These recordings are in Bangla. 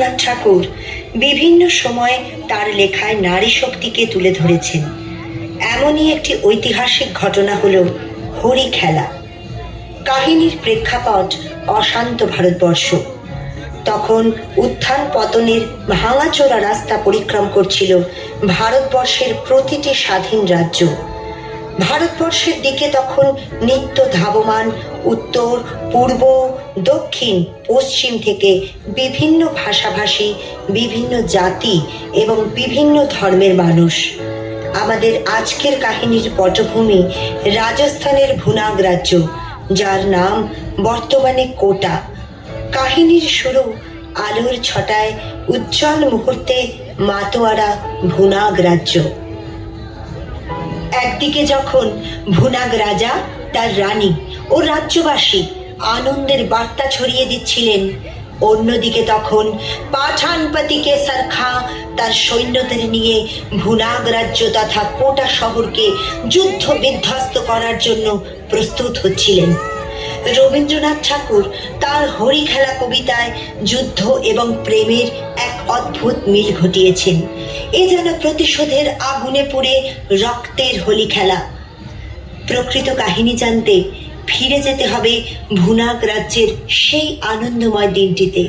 রবীন্দ্রনাথ ঠাকুর বিভিন্ন সময়ে তার লেখায় নারী শক্তিকে তুলে ধরেছেন। এমনই একটি ঐতিহাসিক ঘটনা হলো হরি খেলা। কাহিনীর প্রেক্ষাপট অশান্ত ভারতবর্ষ। তখন উত্থান পতনের ভাঙাচোরা রাস্তা পরিক্রম করছিল ভারতবর্ষের প্রতিটি স্বাধীন রাজ্য। ভারতবর্ষের দিকে তখন নিত্য ধাবমান উত্তর, পূর্ব, দক্ষিণ, পশ্চিম থেকে বিভিন্ন ভাষাভাষী, বিভিন্ন জাতি এবং বিভিন্ন ধর্মের মানুষ। আমাদের আজকের কাহিনীর পটভূমি রাজস্থানের ভুনাগ রাজ্য, যার নাম বর্তমানে কোটা। কাহিনীর শুরু আলোর ছটায় উজ্জ্বল মুহূর্তে মাতোয়ারা ভুনাগ রাজ্য। একদিকে যখন ভুনাগ রাজা, তার রানী ও রাজ্যবাসী আনন্দের বার্তা ছড়িয়ে দিচ্ছিলেন, অন্যদিকে তখন পাঠানপতি কেসর খাঁ তার সৈন্যদের নিয়ে ভুনাগ রাজ্য তথা কোটা শহরকে যুদ্ধ বিধ্বস্ত করার জন্য প্রস্তুত হচ্ছিলেন। রবীন্দ্রনাথ ঠাকুর তার হরি খেলা কবিতায় যুদ্ধ এবং প্রেমের এক অদ্ভুত মিল ঘটিয়েছেন। এ যেন প্রতিশোধের আগুনে পুড়ে রক্তের হোলি খেলা। প্রকৃত কাহিনী জানতে ফিরে যেতে হবে ভুনাগ রাজ্যের সেই আনন্দময় দিনটিতে।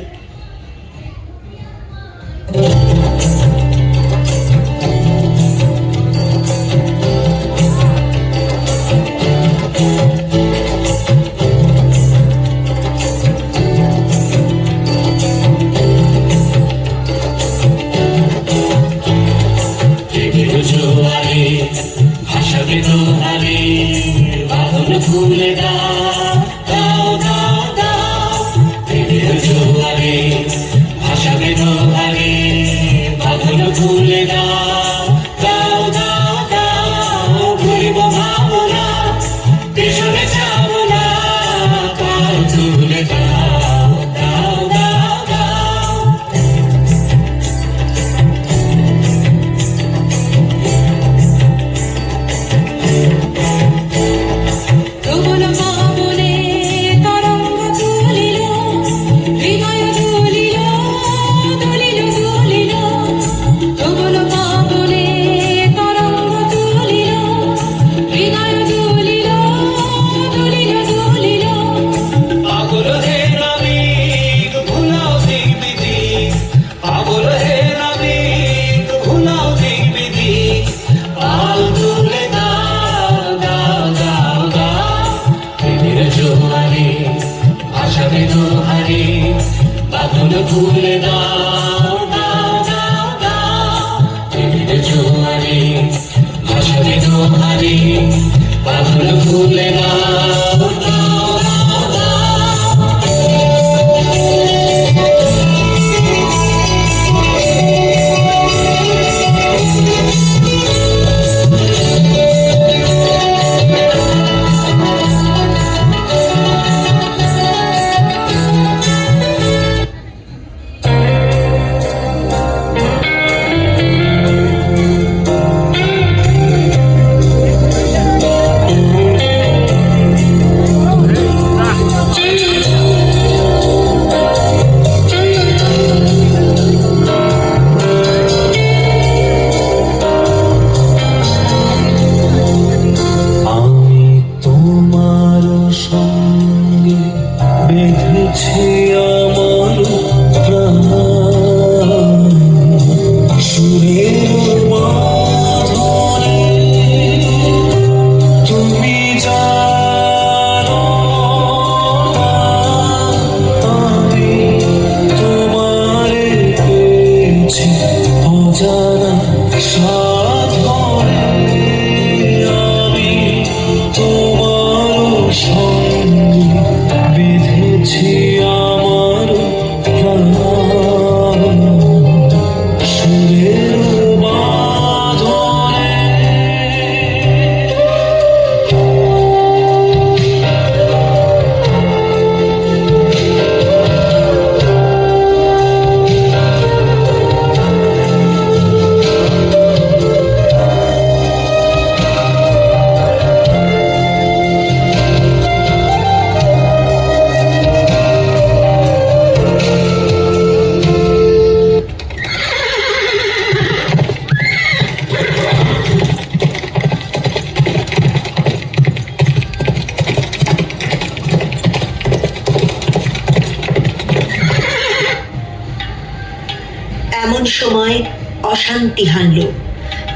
এমন সময় অশান্তি হানল।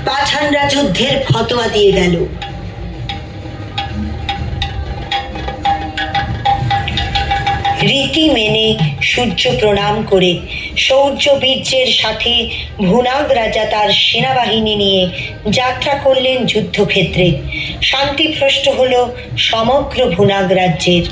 পাঠানরা যুদ্ধের ফতোয়া দিয়ে গেল। রীতি মেনে সূর্য প্রণাম করে শৌর্য বীর্যের সাথে ভুনাগ রাজা তার সেনাবাহিনী নিয়ে যাত্রা করলেন যুদ্ধক্ষেত্রে। শান্তিভ্রষ্ট হল সমগ্র ভুনাগ রাজ্যের।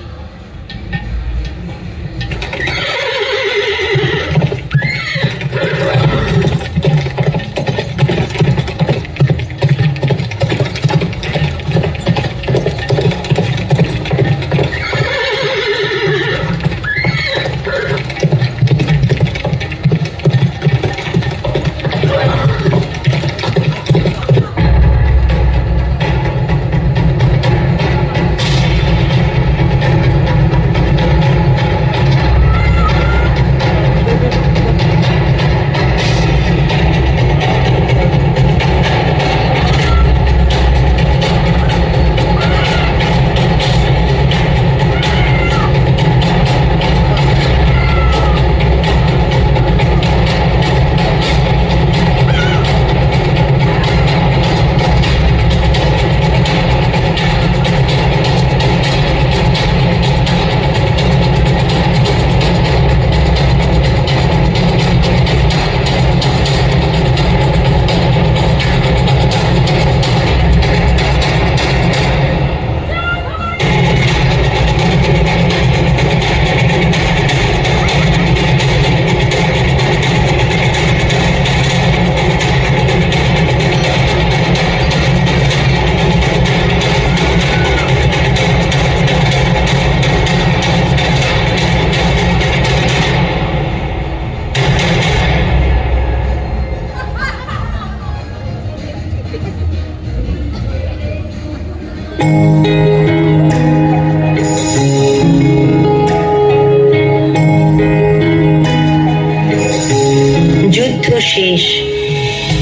যুদ্ধ শেষ।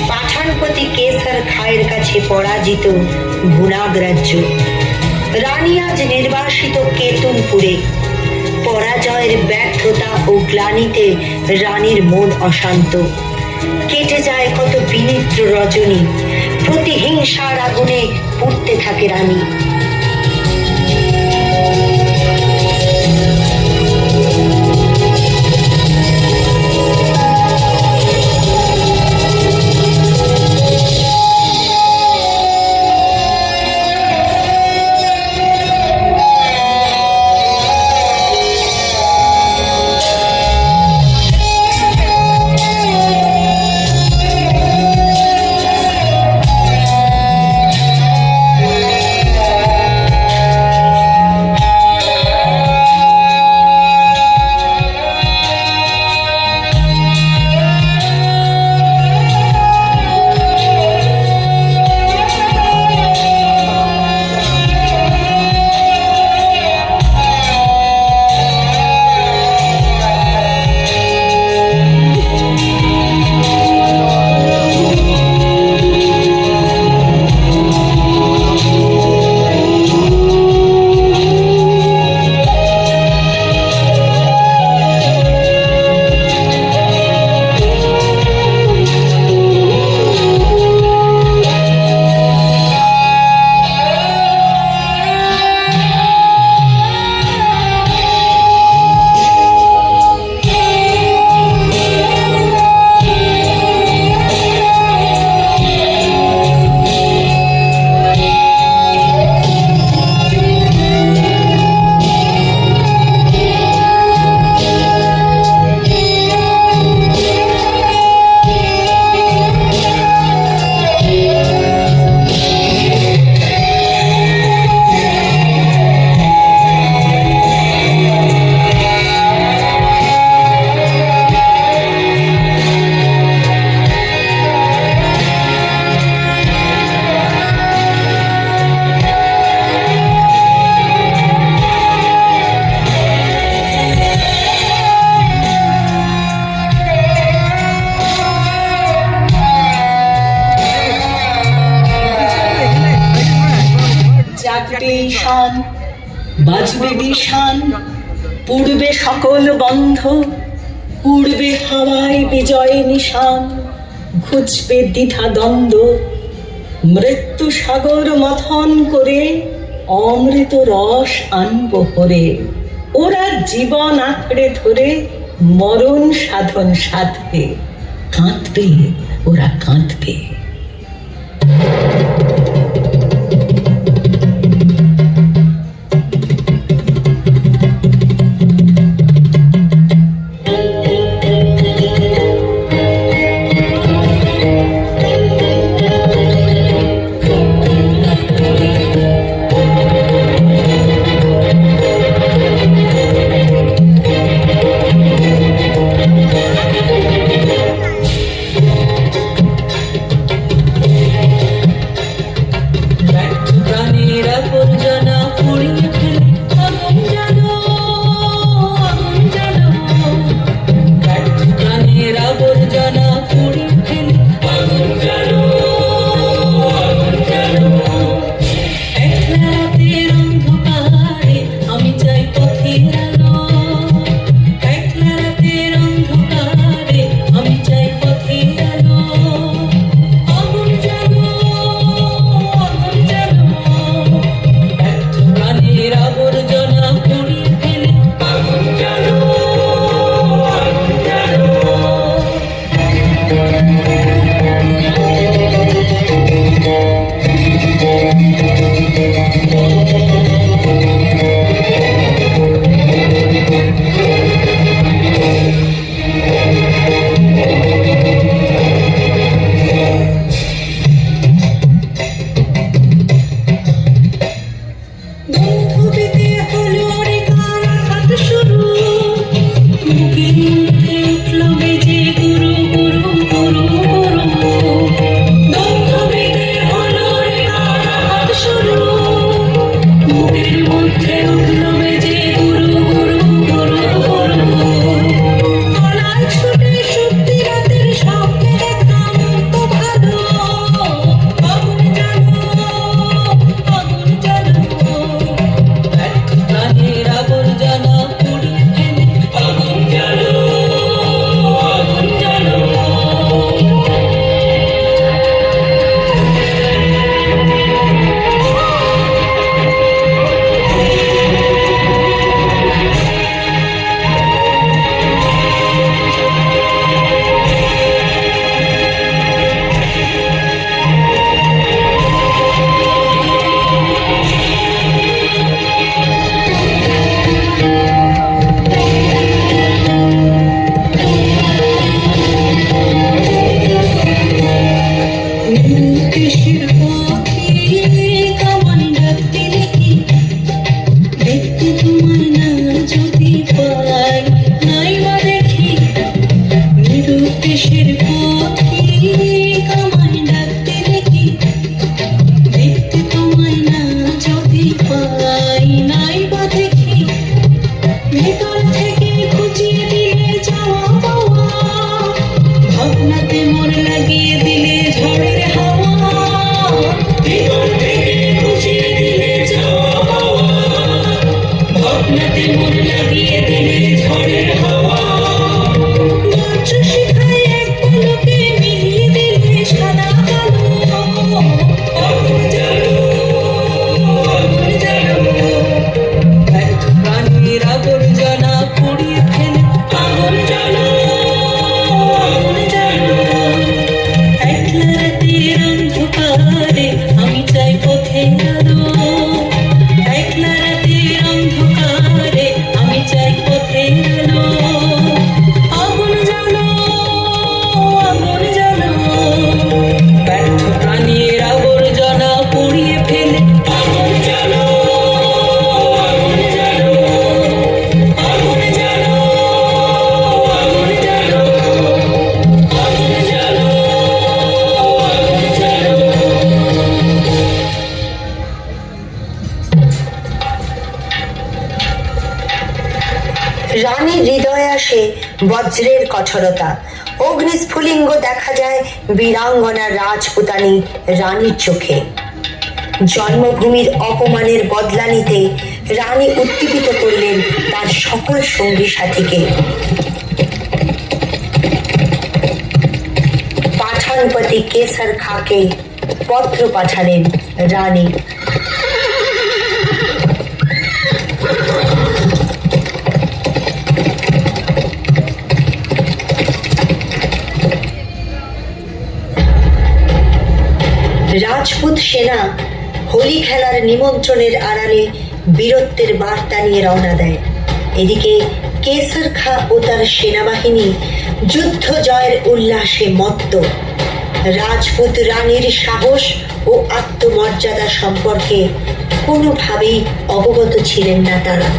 পাঠানপতি কেসর খাঁয়ের কাছে পরাজিত ভুনাগ রাজ্য। রানী আজ নির্বাসিত কেতুনপুরে। পরাজয়ের ব্যর্থতা ও গ্লানিতে রানীর মন অশান্ত। কেটে যায় কত বিনিদ্র রজনী। প্রতিহিংসার আগুনে পুড়তে থাকে রানী। ঈশান, বাজবে বিষান, পূর্বে সকল বন্ধ, উড়বে হাওয়ায় বিজয় নিশান, ঘুচবে দ্বিধা দ্বন্দ্ব, মৃত্যু সাগর মথন করে অমৃত রস আনব ভরে। ওরা জীবন আঁকড়ে ধরে মরণ সাধন সাধবে, কাঁদবে ওরা কাঁদবে। রানীর হৃদয়ে আসে বজ্রের কঠোরতা, অগ্নিস্ফুলিঙ্গ দেখা যায় বীরাঙ্গনা রাজপুতানী রানীর চোখে। জন্মভূমির অপমানের বদলা নিতে রানী উদ্দীপিত করলেন তার সকল সঙ্গী সাথীকে। পাঠানপতি কেসর খাঁকে পত্র পাঠালেন রানী। রাজপুত সেনা হোলি খেলার নিমন্ত্রণের আড়ালে বীরত্বের বার্তা নিয়ে রওনা দেয়। এদিকে কেসর খাঁ ও তার সেনাবাহিনী যুদ্ধ জয়ের উল্লাসে মত্ত। রাজপুত রানীর সাহস ও আত্মমর্যাদা সম্পর্কে কোনোভাবেই অবগত ছিলেন না তারা।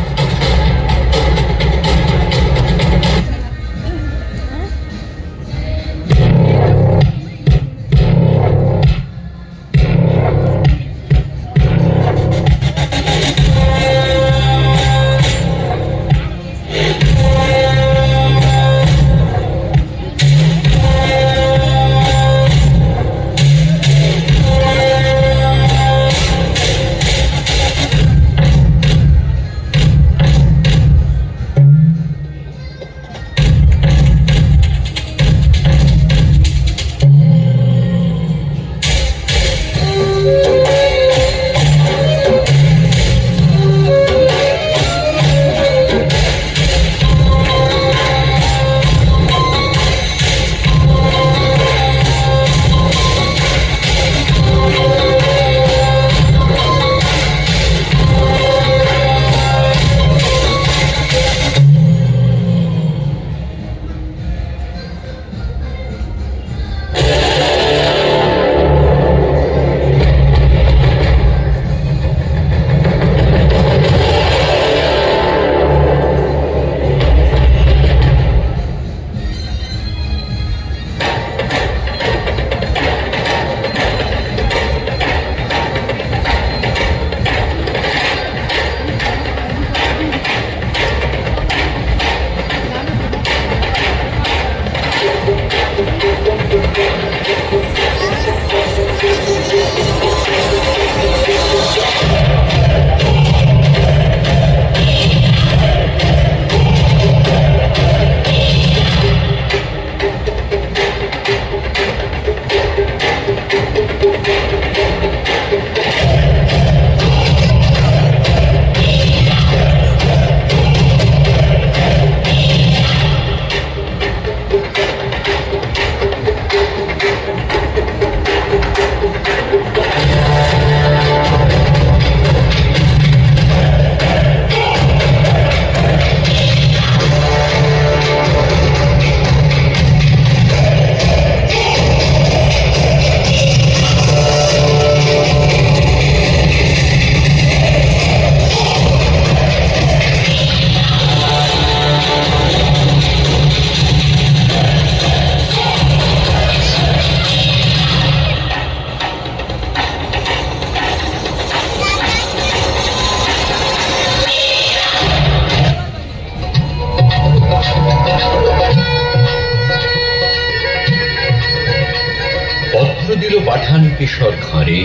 দিল পাঠান কেশর খাঁরে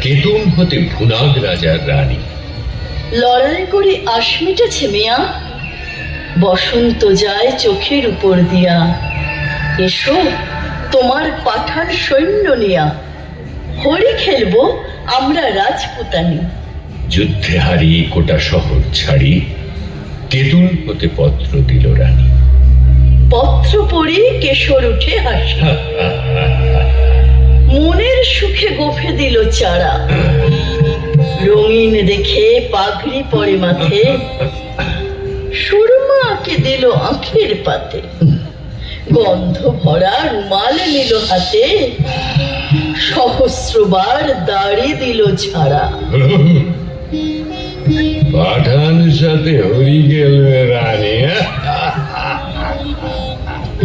কেতুন হতে ভুনাগ রাজার রানী। লড়াই করে আশ মিটেছে মিয়া, বসন্ত যায় চোখের উপর দিয়া। এসো তোমার পাঠান সৈন্য নিয়া, হরি খেলবো আমরা রাজপুতানি। যুদ্ধে হারি কোটা শহর ছাড়ি কেতুন হতে পত্র দিল রানী। পত্র পড়ে কেশর উঠে হাসি, মনের সুখে গোফে দিল চারা। রঙিন দেখে পাগড়ি পরে মাথে, সুরমা আঁকে দিল আঁখের পাতে। গন্ধ ভরা রুমাল নিল হাতে, সহস্রবার দাড়ি দিল ছাড়া। পাঠান সাথে হরি গেলবে রানী।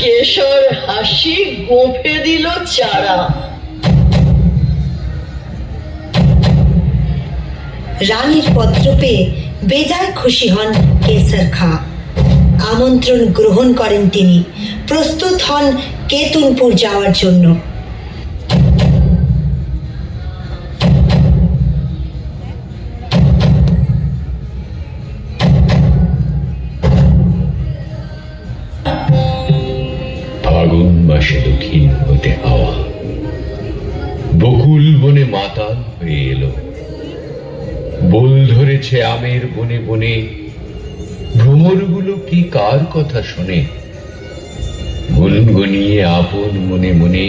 কেশর হাসি গোফে দিল চারা। রানীর পত্র পেয়ে বেজায় খুশি হন কেসর খাঁ। আমন্ত্রণ গ্রহণ করেন তিনি, প্রস্তুত হন কেতুনপুর যাওয়ার জন্য। ফাগুন মাসে দক্ষিণ হতে হাওয়া বকুল বনে মাতাল হয়ে এলো, বোল ধরেছে আমের বনে বনে, ভ্রমরগুলো কি কার কথা শোনে, গুনগুনিয়ে আপন মনে মনে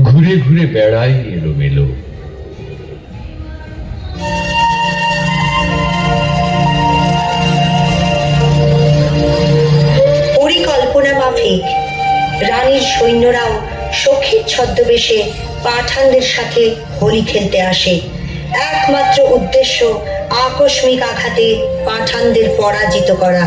ঘুরে ঘুরে বেড়ায় এলোমেলো। পরিকল্পনা মাফিক রানীর সৈন্যরাও সখীর ছদ্মবেশে পাঠানদের সাথে হোলি খেলতে আসে। একমাত্র উদ্দেশ্য আকস্মিক আঘাতে পাঠানদের পরাজিত করা।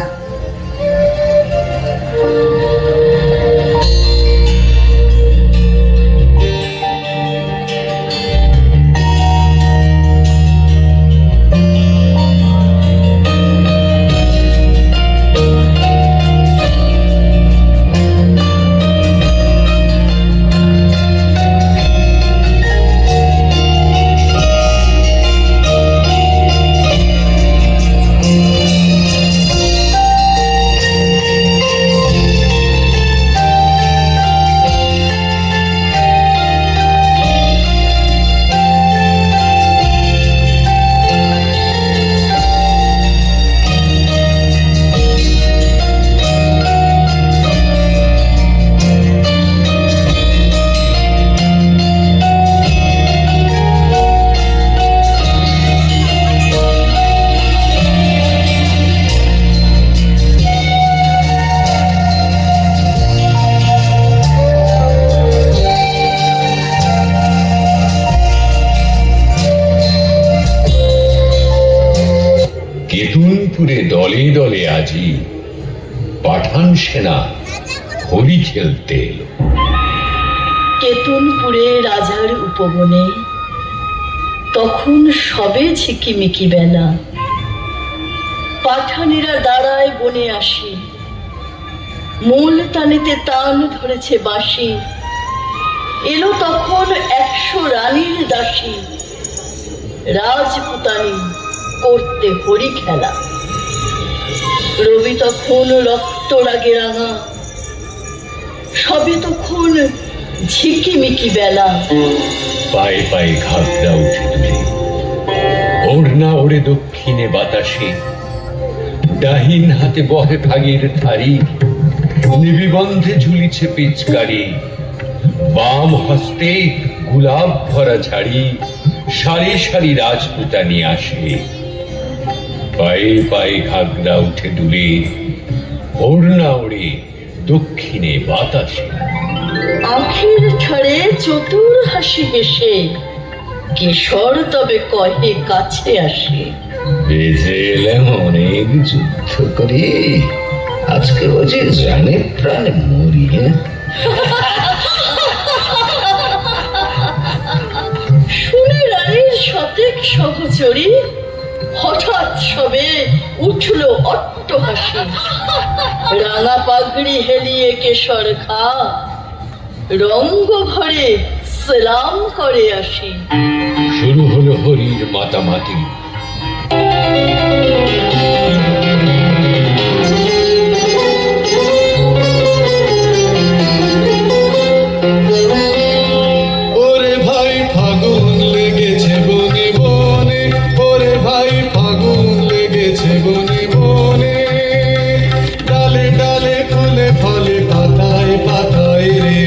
কেতুনপুরে দলে দলে আজি পাঠান সেনা হোলি খেলতে এলো। কেতুনপুরে রাজার উপবনে তখন সবে ঝিকিমিকি বেলা। পাঠানেরা দাঁড়ায় বনে আসি, মূল টানেতে তান ধরেছে বাঁশি। এলো তখন 100 রানীর দাসী, রাজপুতানি করতে হরি খেলা। রবি তখন রক্ত লাগে রাঙা, সবে তখন ঝিকিমিকি বেলা। পায়ে পায়ে ঘাগরা উঠে তুলে ওড়না ওড়ে দক্ষিণে বাতাসে, ডাহিন হাতে বহে ভাগের থারি, নিবিবন্ধে ঝুলিছে পিচকারি, বাম হস্তে গোলাপ ভরা ঝাড়ি, সারি সারি রাজপুতানি আসে। পায়ে পায়ে ঘাগরা উঠে দুলে ওড়না ওড়ে দক্ষিণে বাতাসে। আখের ছাড়ে চতুর হাসি হেসে কেশর তবে কহে কাছে আসে। বেঁচে এলাম অনেক যুদ্ধ করে, আজকে বুঝি জানে প্রাণে মরি। শুনে রানীর শতেক সহচরী হঠাৎ সবে উঠল অট্টহাসি। রাঙা পাগড়ি হেলিয়ে কেশর খা, রঙ্গ ঘরে সালাম করে আসি। শুরু হলো হরির মাতামাতি। ওরে ভাই ফাগুন লেগেছে বনে বনে, ওরে ভাই ফাগুন লেগেছে বনে বনে, ডালে ডালে ফুলে ফলে পাতায় পাতায় রে,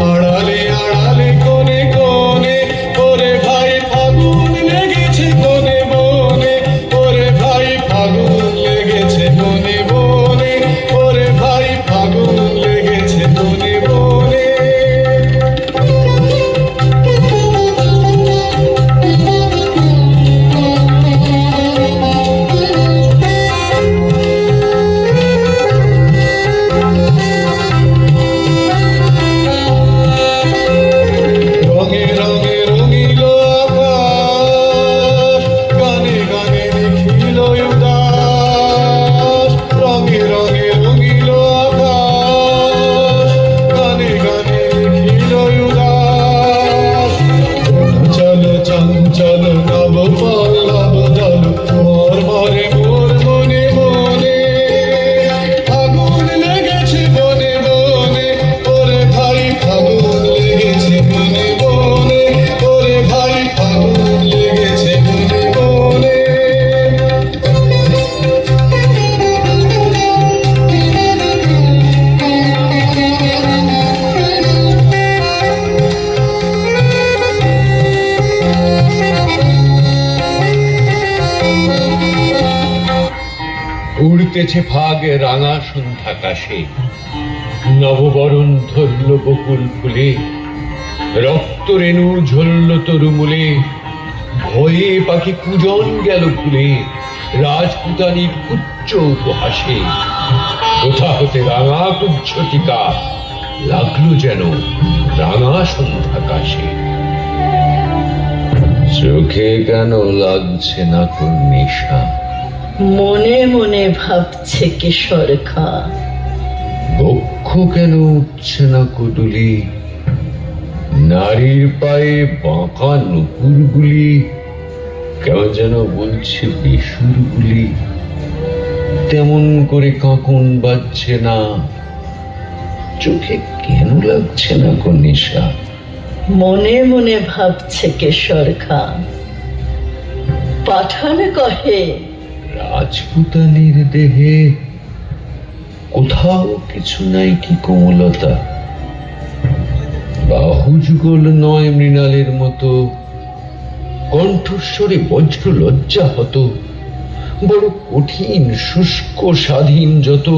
আড়ালে আড়ালে কোণে কোণে, ওরে ভাই ফাগুন লেগেছে বনে বনে, ওরে ভাই ফাগুন দুলতেছে ফাগ রাঙা সন্ধ্যাকাশে, নববরণ ধরল বকুল ফুলে, রক্ত রেণু ঝরল তরুমূলে, ভয়ে পাখি কুজন গেল ভুলে, রাজপুতানির উচ্চ উপহাসে কোথা হতে রাঙা কুজ্ঝটিকা লাগলো যেন রাঙা সন্ধ্যাকাশে। চোখে কেন লাগছে না কোন নেশা, মনে মনে ভাবছে কিশোর খা। বক্ষ কেন উঠছে না কুডুলি, নারীর পায়ে বাঁকা নুপুরগুলি কেমন যেন বলছে বেসুরগুলি, তেমন করে কাঁকন বাজছে না, চোখে কেন লাগছে না কোন নেশা। মনে মনে ভাবছে কিশোর খা। পাঠান কহে, রাজপুতানির দেহে কোথাও কিছু নাই কি কোমলতা, বাহু যুগল নয় মৃণালের মতো, কণ্ঠস্বরে বজ্র লজ্জা হত, বড় কঠিন শুষ্ক স্বাধীন যত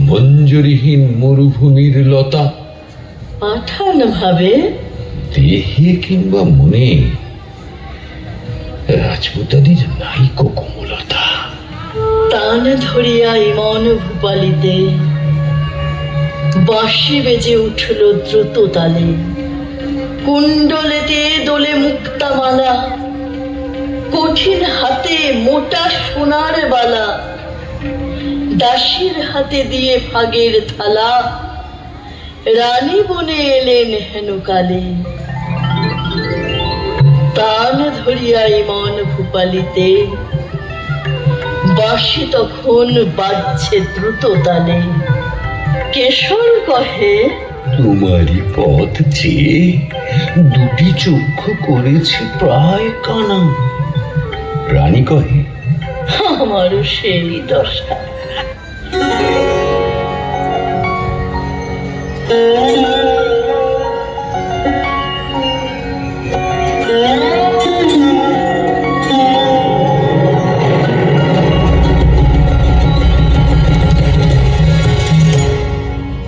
মঞ্জরিহীন মরুভূমির লতা। পাঠান ভাবে, দেহে কিংবা মনে রাজপুতানির নাইকো কোমলতা। তান ধরিয়া ইমন ভূপালিতে বাঁশি বেজে উঠল দ্রুত তালে, কুণ্ডলেতে দোলে মুক্তামালা, কঠিন হাতে মোটা সোনার বালা, দাসীর হাতে দিয়ে ফাগের থালা, রানী বনে এলেন হেনুকালে। তান ধরিয়া ইমন ভূপালিতে বাঁশি তখন বাজছে দ্রুত তালে। কেশর কহে, তোমারই পথ চেয়ে দুটি চক্ষু করেছে প্রায় কানা। রানী কহে, আমারও সেই দশা।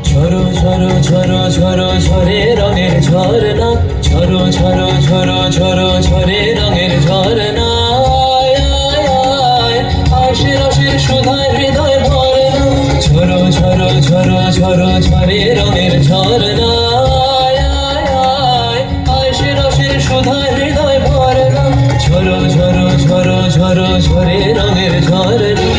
ঝরো ঝরো ঝরো ঝরো ঝরে রঙের ঝরনা, ঝরো ঝরো ঝরো ঝরো ঝরে রঙের ঝরনা, আশে রসের সুধায় হৃদয় ভরনা, ঝরো ঝরো ঝরো ঝরো ঝরে রঙের ঝরনা, আশে রসের সুধায় হৃদয় ভরনা, ঝরো ঝরো ঝরো ঝরো ঝরে রঙের ঝরনা।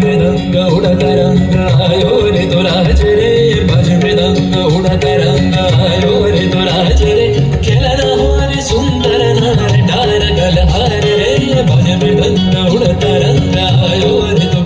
मृदंग उड़ता रंग आयो रे तो राज रे, बज मृदंग उड़ता रंग आयो रे तो राज रे, खेलना हो रे सुंदर नार डार गलहार रे, बज मृदंग उड़ता रंग आयो रे तो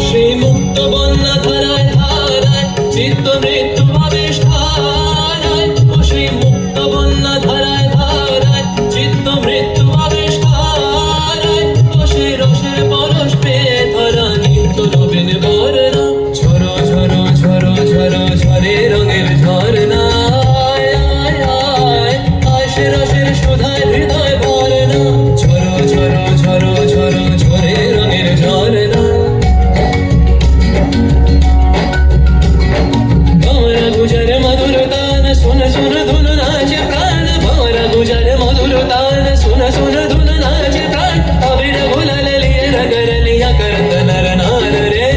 श्री मुक्त बन्ना धराय धाराय चित्त मृत्यु भावेश धाराय, श्री मुक्त बन्ना धराय धाराय चित्त मृत्यु भावेश धाराय, রসে রসের পরশ পেয়ে ধরা নিত্য নবীন বরনা, ঝরো ঝরো ঝরো ঝরো ঝরে রঙের ঝরনা, আশে রসের সুধায় হৃদয় ভরনা, ঝরো ঝরো ঝরো ঝরো ঝরে রঙের ঝরনা। भंवरा गुजर मधुर तान सुन सुन धुन नाचे प्राण, भंवरा गुजर मधुर तान सुन सुन धुन नाचे प्राण, अबीर गुलाल लिए नगर लिया करत नर नार रे,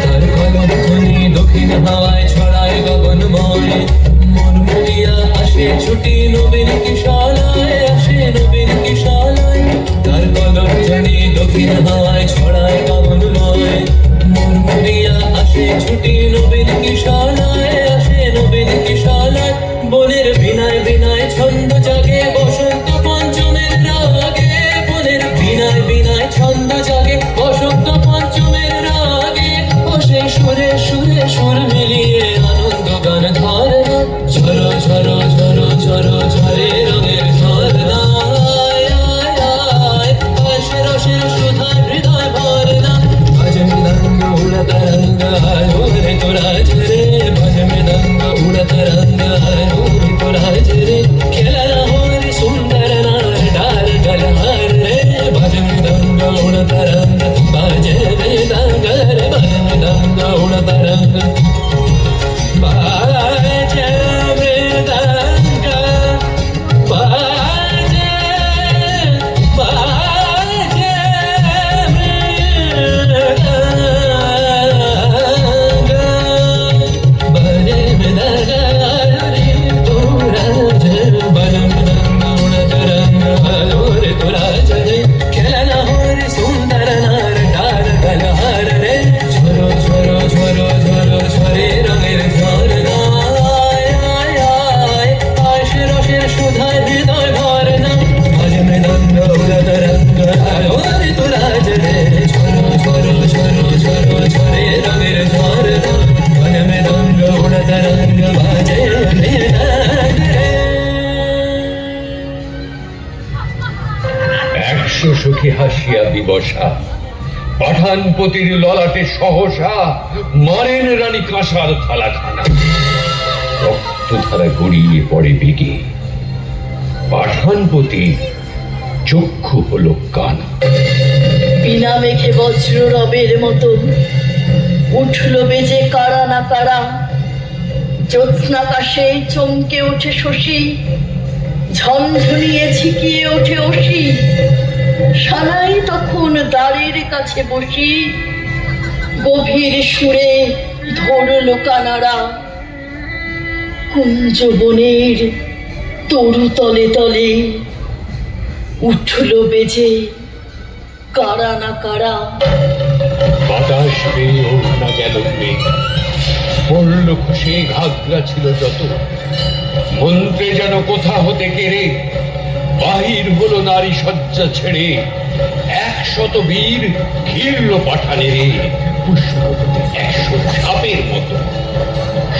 তার কলম ধ্বনি দক্ষিণ হাওয়ায় ছড়ায় গগন ময়, মন মুড়িয়া আসে ছুটি নবীন কিশালায়, আসে নবীন কিশালায়, তার কলম ধ্বনি দক্ষিণ হাওয়ায় ছড়ায় গগন ময়, মন মুড়িয়া আসে ছুটি নবীন কিশালায়, আসে নবীন কিশালায়, বনের বিনায় বিনায় ছন্দ জাগে বসন্ত পঞ্চমের রাগে, বনের বিনায় বিনায় ছন্দ জাগে বসন্ত পঞ্চমের রাগে, বসে সুরে সুরে সুর মিলিয়ে আনন্দ গান ধরে, ঝরো ঝরো ঝরো ঝরো ঝরে রঙের ঝরনা, आयो रे तो राज रे भज मृदंग उड़त रंग आयो रे तो राज रे खेला हो रे सुंदर नार डार गलहार रे भज मृदंग उड़त रंग बाजे मृदंग रे भज मृदंग उड़त रंग बाजे मृदंग बाजे बाजे मृदंग बाजे मृदंग रे तो राज भज मृदंग उड़त रंग आयो रे तो राज रे खेलना हो रे सुंदर नार डार गलहार रे झोरो झोरो झोरो झोरो झरे রঙের ঝরনা আয় আয় আয় আশ রসের সুধায় হৃদয় ভরে না ভজ মৃদঙ্গ উড়ত রঙ্গ আয় রে তো রাজ রে ঝোরো ঝোরো ঝোরো ঝোরো ঝরে রঙের ঝরনা ভজ মৃদঙ্গ উড়ত রঙ্গ বাজে মৃদঙ্গ রে 100 সখী হাসিয়া বিবসা পাঠানপতির ললাটে সহসা মারেন রানী কাঁসার থালাখানা রক্তধারা গড়িয়ে পড়ে বেগে পাঠানপতি চক্ষু হলো কানা বিনা মেঘে বজ্র রবের মতো উঠল বেজে কারা না কারা জ্যোৎস্নাকাশে চমকে ওঠে শশী ঝনঝনিয়ে ঝিকিয়ে ওঠে অসি সানাই তখন দ্বারের কাছে বসি গভীর সুরে ধরল কানারা কুঞ্জ বনের তরু তলে তলে উঠল বেজে কারা না কারা বাতাস পেয়ে ওড়না গেল উড়ে পড়ল খুশে ঘাগরা ছিল যত মন্ত্রে যেন কোথা হতে কেড়ে বাহির হলো নারী শয্যা ছেড়ে 100 বীর ঘিরল পাঠানে রে পুষ্প 100 সাপের মতো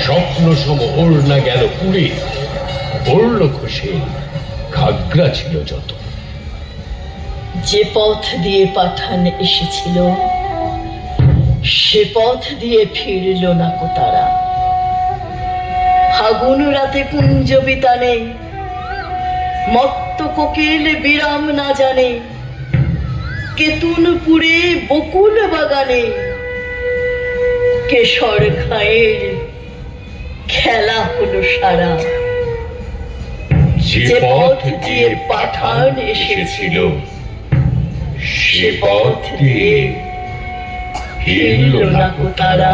স্বপ্ন সম ওড়না গেল উড়ে পড়ল খুশে ঘাগরা ছিল যত যে পথ দিয়ে পাঠান এসেছিল সে পথ দিয়ে ফিরল না কো তারা ফাগুন রাতে কুঞ্জ বিতানে মত্ত কোকিল বিরাম না জানে কেতুনপুরে বকুল বাগানে কেশর খায়ের খেলা হলো সারা যে পথ দিয়ে পাঠান এসেছিল সে পথ দিয়ে ফিরল না কো তারা।